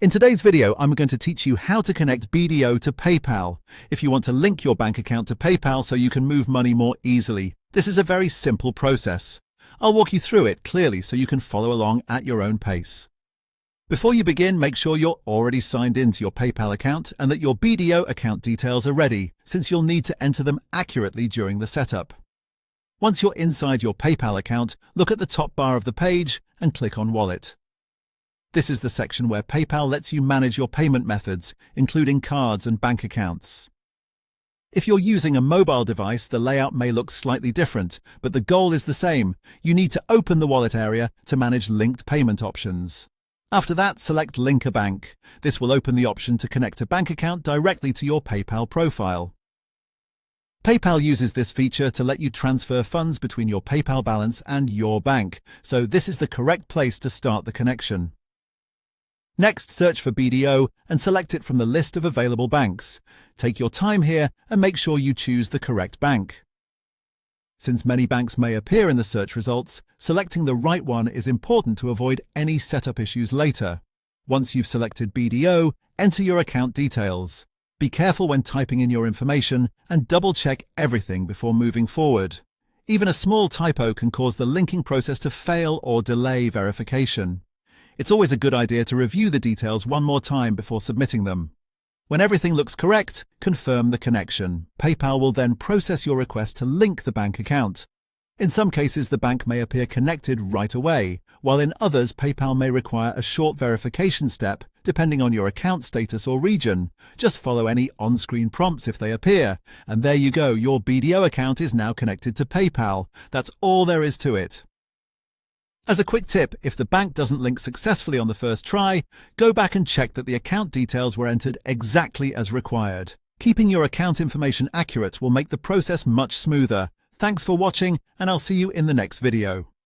In today's video, I'm going to teach you how to connect BDO to PayPal if you want to link your bank account to PayPal so you can move money more easily. This is a very simple process. I'll walk you through it clearly so you can follow along at your own pace. Before you begin, make sure you're already signed into your PayPal account and that your BDO account details are ready, since you'll need to enter them accurately during the setup. Once you're inside your PayPal account, look at the top bar of the page and click on Wallet. This is the section where PayPal lets you manage your payment methods, including cards and bank accounts. If you're using a mobile device, the layout may look slightly different, but the goal is the same. You need to open the wallet area to manage linked payment options. After that, select Link a Bank. This will open the option to connect a bank account directly to your PayPal profile. PayPal uses this feature to let you transfer funds between your PayPal balance and your bank, so this is the correct place to start the connection. Next, search for BDO and select it from the list of available banks. Take your time here and make sure you choose the correct bank. Since many banks may appear in the search results, selecting the right one is important to avoid any setup issues later. Once you've selected BDO, enter your account details. Be careful when typing in your information and double-check everything before moving forward. Even a small typo can cause the linking process to fail or delay verification. It's always a good idea to review the details one more time before submitting them. When everything looks correct, confirm the connection. PayPal will then process your request to link the bank account. In some cases, the bank may appear connected right away, while in others, PayPal may require a short verification step, depending on your account status or region. Just follow any on-screen prompts if they appear, and there you go, your BDO account is now connected to PayPal. That's all there is to it. As a quick tip, if the bank doesn't link successfully on the first try, go back and check that the account details were entered exactly as required. Keeping your account information accurate will make the process much smoother. Thanks for watching, and I'll see you in the next video.